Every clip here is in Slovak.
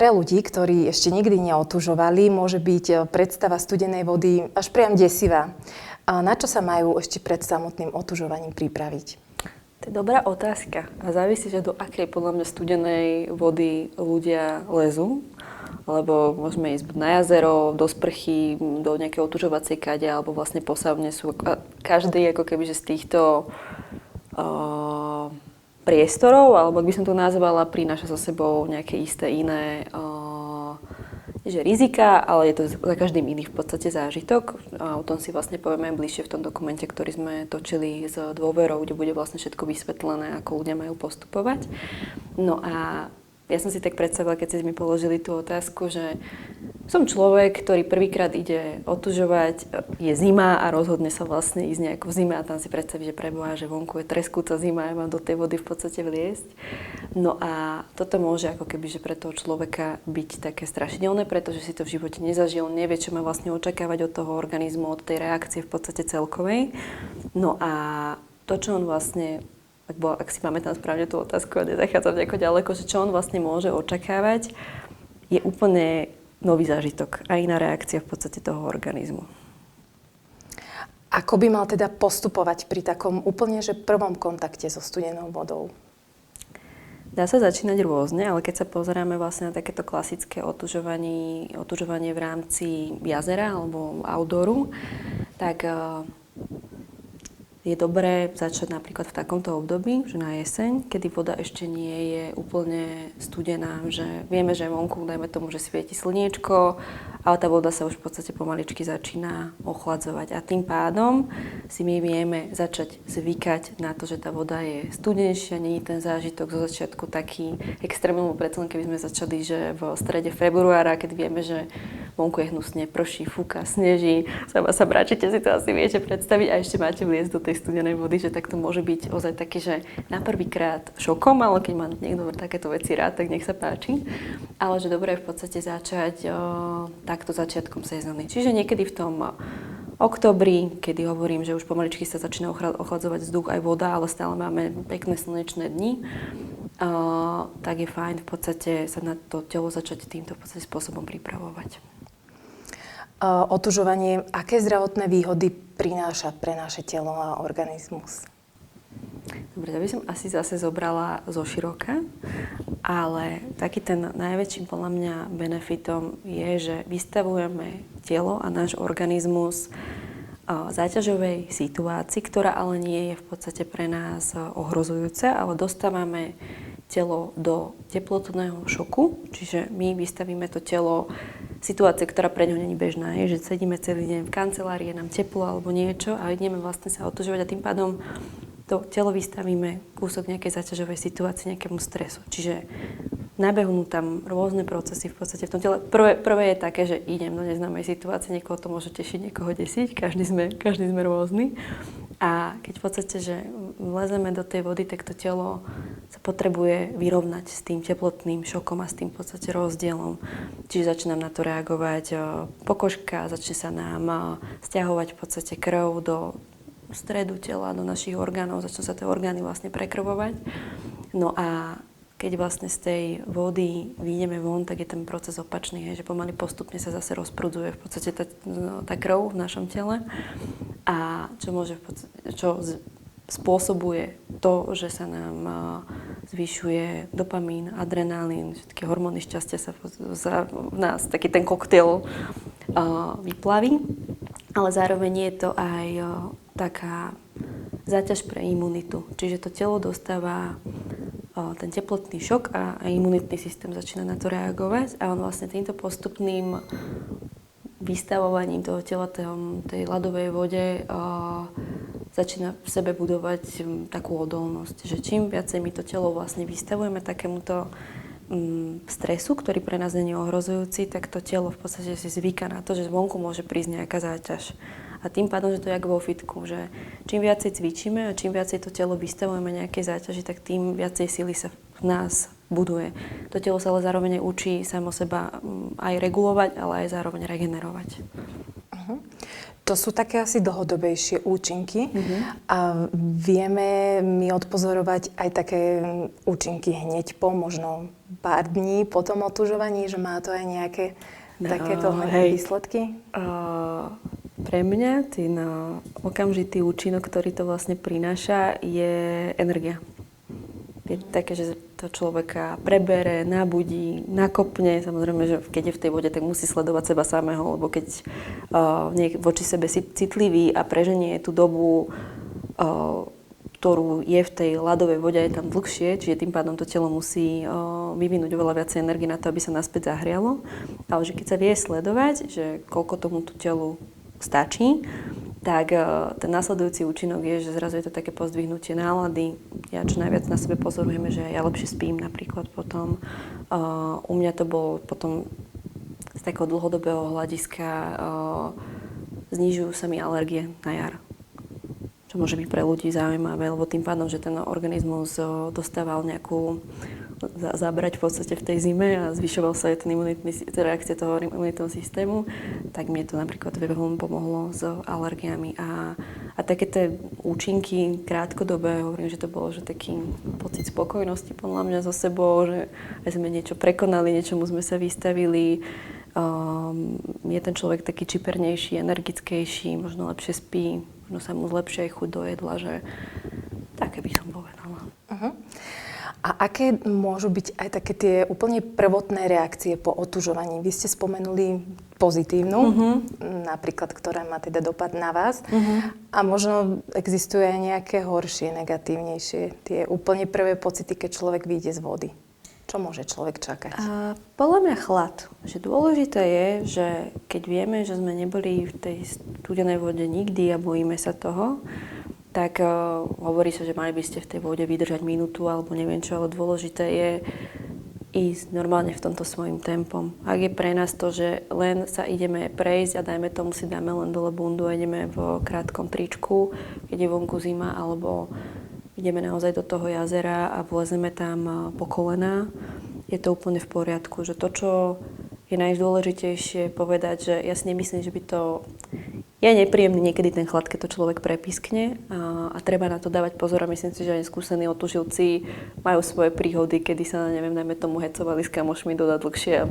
Pre ľudí, ktorí ešte nikdy neotužovali, môže byť predstava studenej vody až priam desivá. A na čo sa majú ešte pred samotným otužovaním pripraviť? To je dobrá otázka a závisí, že do akej podľa mňa studenej vody ľudia lezú. Lebo môžeme ísť na jazero, do sprchy, do nejakého otužovacej kade alebo vlastne posávne sú. Každý ako keby, že z týchto priestorov, alebo ak by som to nazvala, prináša so sebou nejaké isté iné že rizika, ale je to za každým iný v podstate zážitok. A o tom si vlastne povieme bližšie v tom dokumente, ktorý sme točili s Dôverou, kde bude vlastne všetko vysvetlené, ako ľudia majú postupovať. No a ja som si tak predstavila, keď ste mi položili tú otázku, že som človek, ktorý prvýkrát ide otužovať, je zima a rozhodne sa vlastne ísť nejako v zime a tam si predstaví, že preboha, že vonku je treskúca zima a mám do tej vody v podstate vliesť. No a toto môže ako keby, že pre toho človeka byť také strašidelné, pretože si to v živote nezažil, nevie, čo má vlastne očakávať od toho organizmu, od tej reakcie v podstate celkovej. No a to, čo on vlastne ak si pamätám správne tú otázku a nezachádzam nejako ďaleko, že čo on vlastne môže očakávať, je úplne nový zážitok a iná reakcia v podstate toho organizmu. Ako by mal teda postupovať pri takom úplne že prvom kontakte so studenou vodou? Dá sa začínať rôzne, ale keď sa pozeráme vlastne na takéto klasické otužovanie v rámci jazera alebo outdooru, tak je dobré začať napríklad v takomto období, že na jeseň, kedy voda ešte nie je úplne studená, že vieme, že vonku, dajme tomu, že svieti slniečko, ale tá voda sa už v podstate pomaličky začína ochladzovať. A tým pádom si my vieme začať zvykať na to, že tá voda je studenejšia, nie je ten zážitok zo začiatku taký extrémny, predsa len keby sme začali, že v strede februára, keď vieme, že vonku je hnusne, prší, fúka, sneží, sama sa mračíte, si to asi viete predstaviť a ešte máte vliesť do tej studenej vody, že tak to môže byť ozaj taký, že na prvýkrát šokom, ale keď má niekto takéto veci rád, tak nech sa páči. Ale že dobre je v podstate začať takto začiatkom sezóny. Čiže niekedy v tom októbri, kedy hovorím, že už pomaličky sa začína ochladzovať vzduch aj voda, ale stále máme pekné slnečné dni, tak je fajn v podstate sa na to telo začať týmto v podstate spôsobom pripravovať. Otužovanie, aké zdravotné výhody prináša pre naše telo a organizmus? Dobre, ja by som asi zase zobrala zo široka, ale taký ten najväčším podľa mňa benefitom je, že vystavujeme telo a náš organizmus záťažovej situácii, ktorá ale nie je v podstate pre nás ohrozujúca, ale dostávame telo do teplotného šoku, čiže my vystavíme to telo situácie, ktorá pre ňo nie je bežná, je, že sedíme celý deň v kancelárii, je nám teplo alebo niečo a ideme vlastne sa otužovať a tým pádom to telo vystavíme kúsok nejakej záťažovej situácii, nejakému stresu. Čiže nabehnú tam rôzne procesy v podstate v tom tele. Prvé je také, že idem do neznámej situácie, niekoho to môže tešiť, niekoho desiť, každý sme rôzny. A keď v podstate, že vlezeme do tej vody, tak to telo sa potrebuje vyrovnať s tým teplotným šokom a s tým v podstate rozdielom. Čiže začne nám na to reagovať pokožka, začne sa nám stiahovať v podstate krv do stredu tela, do našich orgánov, začnú sa tie orgány vlastne prekrvovať. No a keď vlastne z tej vody vyjdeme von, tak je ten proces opačný, že pomaly postupne sa zase rozprudzuje v podstate tá krv v našom tele a čo spôsobuje to, že sa nám zvyšuje dopamín, adrenalín, všetky hormóny šťastia sa v nás, taký ten koktail vyplaví, ale zároveň je to aj taká záťaž pre imunitu, čiže to telo dostáva ten teplotný šok a imunitný systém začína na to reagovať a on vlastne týmto postupným vystavovaním toho tela tej ľadovej vode začína v sebe budovať takú odolnosť, že čím viacej my to telo vlastne vystavujeme takémuto stresu, ktorý pre nás nie je ohrozujúci, tak to telo v podstate si zvyká na to, že zvonku môže prísť nejaká záťaž. A tým pádom, že to je ako vo fitku, že čím viacej cvičíme a čím viacej to telo vystavujeme nejakej záťaži, tak tým viacej sily sa v nás buduje. To telo sa ale zároveň učí samo seba aj regulovať, ale aj zároveň regenerovať. To sú také asi dlhodobejšie účinky a vieme my odpozorovať aj také účinky hneď po možno pár dní po tom otužovaní, že má to aj nejaké takéto výsledky? Pre mňa ten okamžitý účinok, ktorý to vlastne prináša, je energia. Je také, že to človeka prebere, nabudí, nakopne. Samozrejme, že keď je v tej vode, tak musí sledovať seba samého, lebo keď voči sebe si citlivý a preženie tú dobu, ktorú je v tej ľadovej vode, je tam dlhšie, čiže tým pádom to telo musí vyvinúť oveľa viacej energie na to, aby sa naspäť zahrialo. Ale že keď sa vie sledovať, že koľko tomu tú telu stačí, tak ten následujúci účinok je, že zrazu je to také pozdvihnutie nálady. Ja čo najviac na sebe pozorujeme, že ja lepšie spím napríklad potom. U mňa to bolo potom z takého dlhodobého hľadiska, znižujú sa mi alergie na jar. Čo môže byť pre ľudí zaujímavé, lebo tým pádom, že ten organizmus dostával nejakú zabrať v podstate v tej zime a zvyšoval sa aj ten reakcie toho imunitného systému, tak mne to napríklad veľmi pomohlo s alergiami a také tie účinky krátkodobé, hovorím, že to bolo že taký pocit spokojnosti podľa mňa so sebou, že aj sme niečo prekonali, niečomu sme sa vystavili, je ten človek taký čipernejší, energickejší, možno lepšie spí, možno sa mu zlepšia aj chuť do jedla, že také by som povedala. Uh-huh. A aké môžu byť aj také tie úplne prvotné reakcie po otužovaní? Vy ste spomenuli pozitívnu, napríklad, ktorá má teda dopad na vás. A možno existujú aj nejaké horšie, negatívnejšie, tie úplne prvé pocity, keď človek vyjde z vody. Čo môže človek čakať? Podľa mňa chlad. Že dôležité je, že keď vieme, že sme neboli v tej studenej vode nikdy a bojíme sa toho, tak hovorí sa, že mali by ste v tej vode vydržať minútu alebo neviem čo, ale dôležité je ísť normálne v tomto svojím tempom. Ak je pre nás to, že len sa ideme prejsť a dajme tomu si dáme len dole bundu a ideme v krátkom tričku, keď je vonku zima, alebo ideme naozaj do toho jazera a vlezeme tam po kolená, je to úplne v poriadku. Že to, čo je najdôležitejšie povedať, že ja si nemyslím, že by to... Je nepríjemný niekedy ten chlad, keď to človek prepiskne a treba na to dávať pozor a myslím si, že aj skúsení otužilci majú svoje príhody, kedy sa, neviem, najmä tomu hecovali s kamošmi dodať dlhšie a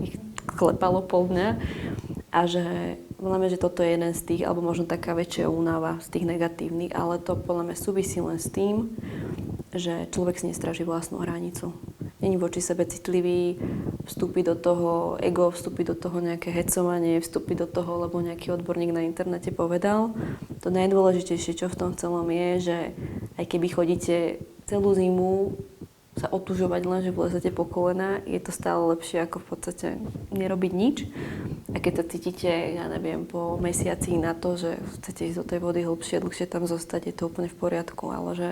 ich klepalo pol dňa. A že voláme, že toto je jeden z tých, alebo možno taká väčšia únava z tých negatívnych, ale to podľa mňa súvisí len s tým, že človek si nestráži vlastnú hranicu. Není voči sebe citlivý, vstúpi do toho ego, vstúpi do toho nejaké hecovanie, vstúpi do toho, lebo nejaký odborník na internete povedal. To najdôležitejšie, čo v tom celom je, že aj keby chodíte celú zimu sa otužovať len, že vlezete po kolená, je to stále lepšie, ako v podstate nerobiť nič. A keď to cítite, ja neviem, po mesiaci na to, že chcete ísť do tej vody hlbšie, dlhšie tam zostať, je to úplne v poriadku, ale že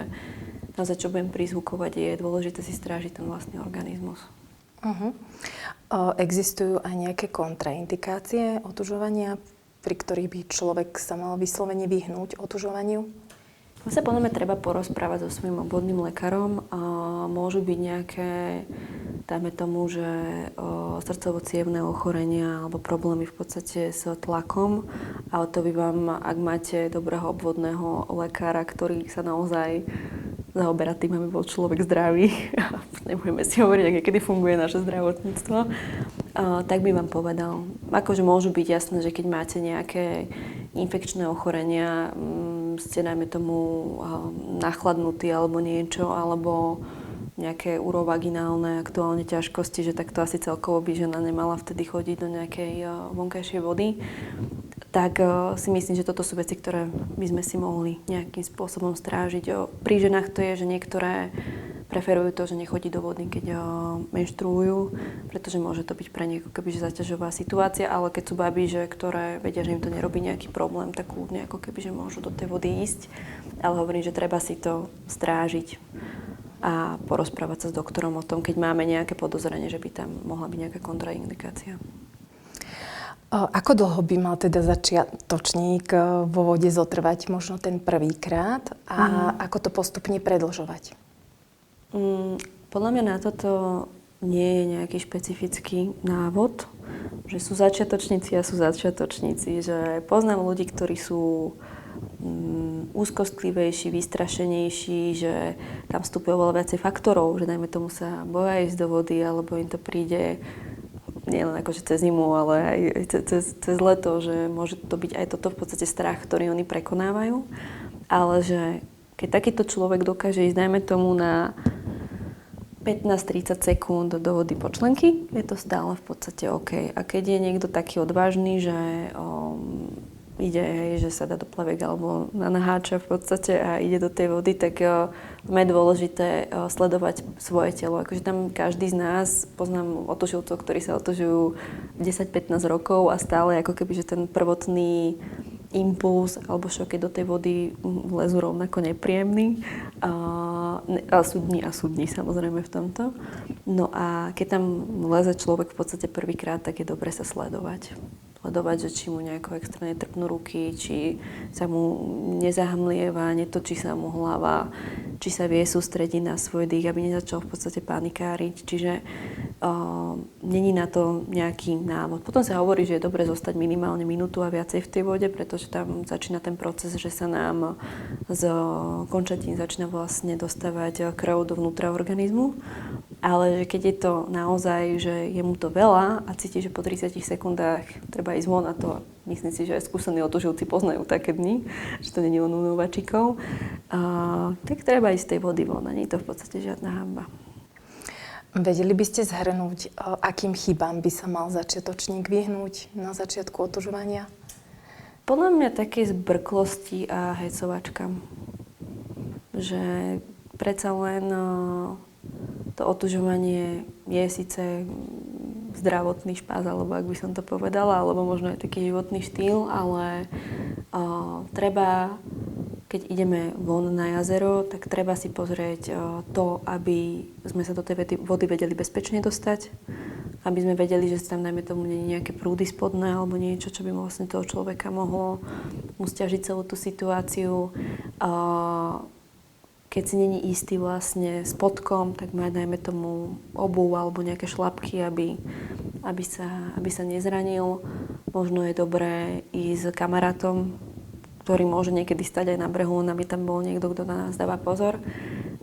naozaj, čo budem prizvukovať, je dôležité si strážiť ten vlastný organizmus. Existujú aj nejaké kontraindikácie otužovania, pri ktorých by človek sa mal vyslovene vyhnúť otužovaniu? Vlastne podľa mňa treba porozprávať so svojím obvodným lekárom. Môžu byť nejaké, dajme tomu, že srdcovo-cievne ochorenia alebo problémy v podstate s tlakom, ale to by vám, ak máte dobrého obvodného lekára, ktorý sa naozaj zaoberá tým, aby bol človek zdravý, nebudeme si hovoriť, ak niekedy funguje naše zdravotníctvo, tak by vám povedal. Akože môžu byť jasné, že keď máte nejaké infekčné ochorenia, ste najmä tomu nachladnutí alebo niečo, alebo nejaké urovaginálne aktuálne ťažkosti, že takto asi celkovo by žena nemala vtedy chodiť do nejakej vonkajšej vody, tak si myslím, že toto sú veci, ktoré by sme si mohli nejakým spôsobom strážiť. Pri ženách to je, že niektoré preferujú to, že nechodí do vody, keď menštruujú, pretože môže to byť pre nich ako kebyže zaťažová situácia, ale keď sú baby, že, ktoré vedia, že im to nerobí nejaký problém, tak kľudne ako kebyže môžu do tej vody ísť. Ale hovorím, že treba si to strážiť a porozprávať sa s doktorom o tom, keď máme nejaké podozrenie, že by tam mohla byť nejaká kontraindikácia. Ako dlho by mal teda začiatočník vo vode zotrvať možno ten prvýkrát a ako to postupne predĺžovať? Podľa mňa na toto nie je nejaký špecifický návod, že sú začiatočníci a sú začiatočníci, že poznám ľudí, ktorí sú úzkostlivejší, vystrašenejší, že tam vstupuje veľa viacej faktorov, že dajme tomu sa boja ísť do vody, alebo im to príde nielen akože cez zimu, ale aj cez leto, že môže to byť aj toto v podstate strach, ktorý oni prekonávajú. Ale že keď takýto človek dokáže ísť, dajme tomu na 15-30 sekúnd do vody po členky, je to stále v podstate OK. A keď je niekto taký odvážny, že ide, hej, že sa dá do plaviek alebo na naháča v podstate a ide do tej vody, tak je dôležité sledovať svoje telo. Akože tam každý z nás, poznám otužilcov, ktorí sa otužujú 10-15 rokov a stále ako keby, že ten prvotný impuls alebo šok, keď do tej vody lezú rovnako nepríjemný. Ale sú dní samozrejme v tomto. No a keď tam leze človek v podstate prvýkrát, tak je dobre sa sledovať, že či mu nejako extrémne trpnú ruky, či sa mu nezahmlieva, netočí sa mu hlava, či sa vie sústrediť na svoj dých, aby nezačal v podstate panikáriť. Čiže není na to nejaký návod. Potom sa hovorí, že je dobre zostať minimálne minútu a viacej v tej vode, pretože tam začína ten proces, že sa nám z končatín začína vlastne dostávať krv dovnútra organizmu. Ale keď je to naozaj, že je mu to veľa a cíti, že po 30 sekundách treba ísť von, a to myslím si, že aj skúsení otužilci poznajú také dni, že to nie je len u nováčikov, tak treba ísť z tej vody von a nie je to v podstate žiadna hanba. Vedeli by ste zhrnúť, akým chybám by sa mal začiatočník vyhnúť na začiatku otužovania? Podľa mňa také zbrklosti a hecovačkám. Že predsa len to otužovanie je síce zdravotný špás, alebo ak by som to povedala, alebo možno aj taký životný štýl, ale treba, keď ideme von na jazero, tak treba si pozrieť to, aby sme sa do tej vody vedeli bezpečne dostať, aby sme vedeli, že tam, dajme tomu, nie je nejaké prúdy spodné alebo niečo, čo by vlastne toho človeka mohlo mu sťažiť celú tú situáciu. Keď si není istý vlastne spodkom, tak mať, dajme tomu, obuv alebo nejaké šlapky, aby sa nezranil. Možno je dobré ísť s kamarátom, ktorý môže niekedy stať aj na brehu, aby tam bol niekto, kto na nás dáva pozor.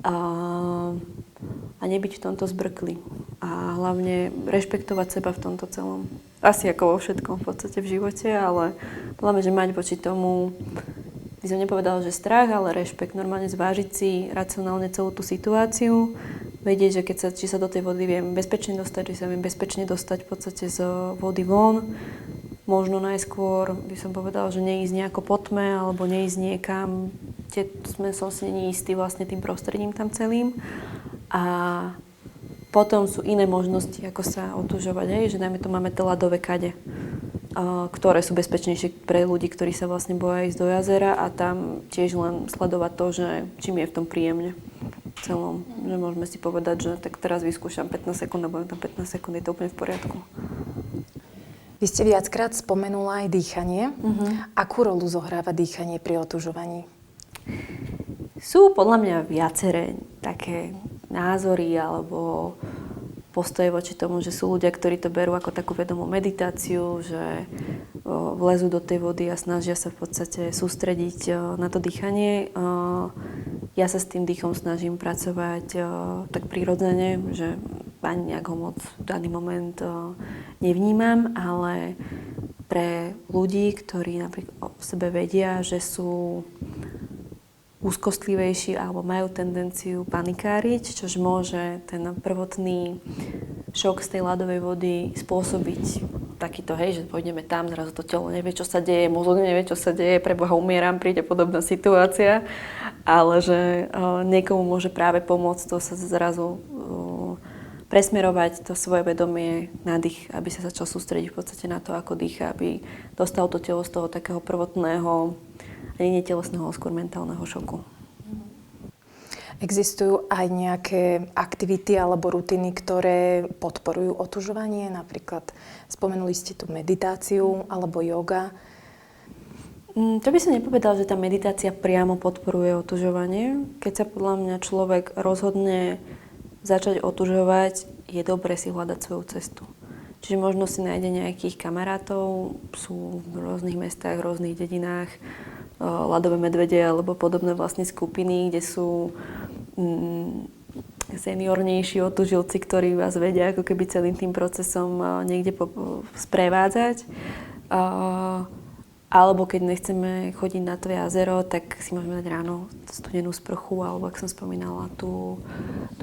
A nebyť v tomto zbrkli. A hlavne rešpektovať seba v tomto celom. Asi ako vo všetkom v podstate v živote, ale hlavne, že mať voči tomu, by som nepovedala, že strach, ale rešpekt. Normálne zvážiť si racionálne celú tú situáciu. Vedieť, že či sa do tej vody viem bezpečne dostať, či sa viem bezpečne dostať v podstate z vody von. Možno najskôr by som povedala, že neísť nejako po tme, alebo neísť niekam, kde som si neistý vlastne tým prostredím tam celým. A potom sú iné možnosti, ako sa otužovať. Že dajme to, máme tie ľadové kade, ktoré sú bezpečnejšie pre ľudí, ktorí sa vlastne boja ísť do jazera, a tam tiež len sledovať to, že čím je v tom príjemne celom. Že môžeme si povedať, že tak teraz vyskúšam 15 sekúnd a budem tam 15 sekúnd, je to úplne v poriadku. Vy ste viackrát spomenula aj dýchanie. Akú rolu zohráva dýchanie pri otužovaní? Sú podľa mňa viaceré také názory alebo postoje voči tomu, že sú ľudia, ktorí to berú ako takú vedomú meditáciu, že vlezú do tej vody a snažia sa v podstate sústrediť na to dýchanie. Ja sa s tým dýchom snažím pracovať tak prirodzene, že ani nejak ho moc v daný moment nevnímam, ale pre ľudí, ktorí napríklad o sebe vedia, že sú úzkostlivejší alebo majú tendenciu panikáriť, čož môže ten prvotný šok z tej ľadovej vody spôsobiť takýto, že pôjdeme tam, zrazu to telo nevie, čo sa deje, mozog nevie, čo sa deje, preboha umieram, príde podobná situácia, ale že niekomu môže práve pomôcť to sa zrazu presmerovať to svoje vedomie na dých, aby sa začal sústrediť v podstate na to, ako dýcha, aby dostal to telo z toho takého prvotného ani netelesného, skôr mentálneho šoku. Existujú aj nejaké aktivity alebo rutiny, ktoré podporujú otužovanie? Napríklad spomenuli ste tu meditáciu alebo yoga. To by som nepovedala, že tá meditácia priamo podporuje otužovanie. Keď sa podľa mňa človek rozhodne začať otužovať, je dobre si hľadať svoju cestu. Čiže možno si nájde nejakých kamarátov, sú v rôznych mestách, v rôznych dedinách, ľadové medvede alebo podobné vlastne skupiny, kde sú seniornejší otužilci, ktorí vás vedia ako keby celým tým procesom niekde sprevádzať. Alebo keď nechceme chodiť na to jazero, tak si môžeme dať ráno studenú sprchu, alebo ak som spomínala, tú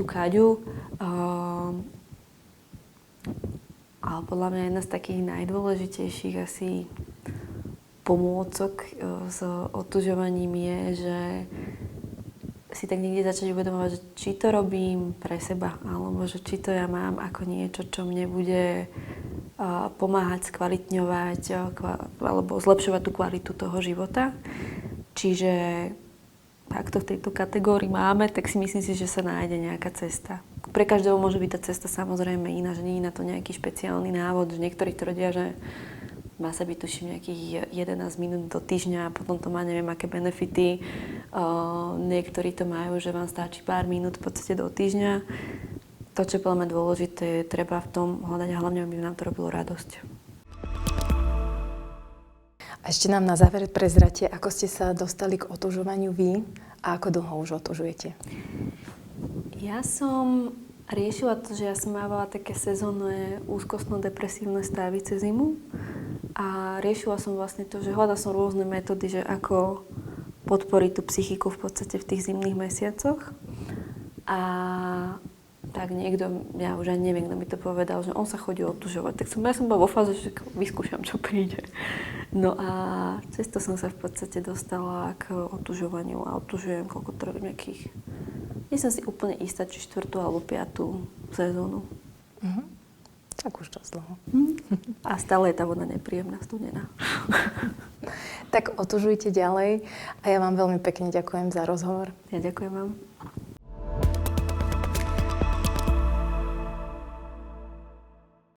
káďu. Ale podľa mňa jedna z takých najdôležitejších asi pomôcok s otužovaním je, že si tak niekde začať uvedomovať, že či to robím pre seba, alebo že či to ja mám ako niečo, čo mne bude pomáhať skvalitňovať alebo zlepšovať tú kvalitu toho života. Čiže ak to v tejto kategórii máme, tak si myslím si, že sa nájde nejaká cesta. Pre každého môže byť tá cesta samozrejme iná, že nie je na to nejaký špeciálny návod, že niektorí tvrdia, že má sa byť tuším nejakých 11 minút do týždňa a potom to má neviem aké benefity. Niektorí to majú, že vám stačí pár minút v podstate do týždňa. To, čo je podľa mňa dôležité, je treba v tom hľadať a hlavne, aby nám to robilo radosť. A ešte nám na záver prezrate, ako ste sa dostali k otužovaniu vy a ako dlho už otužujete? Ja som riešila to, že ja som mávala také sezónne úzkostno-depresívne stavy cez zimu a riešila som vlastne to, že hľadala som rôzne metódy, že ako podporiť tú psychiku v podstate v tých zimných mesiacoch. A tak niekto, ja už ani neviem, kto mi to povedal, že on sa chodí otužovať. Tak ja som bola vo fáze, že vyskúšam, čo príde. No a cez to som sa v podstate dostala k otužovaniu a otužujem, koľko to robím, nejakých... Nie som si úplne istá, či 4. alebo 5. sezónu. Tak už dosť dlho. A stále je tá voda nepríjemná, studená. Tak otužujte ďalej a ja vám veľmi pekne ďakujem za rozhovor. Ja ďakujem vám.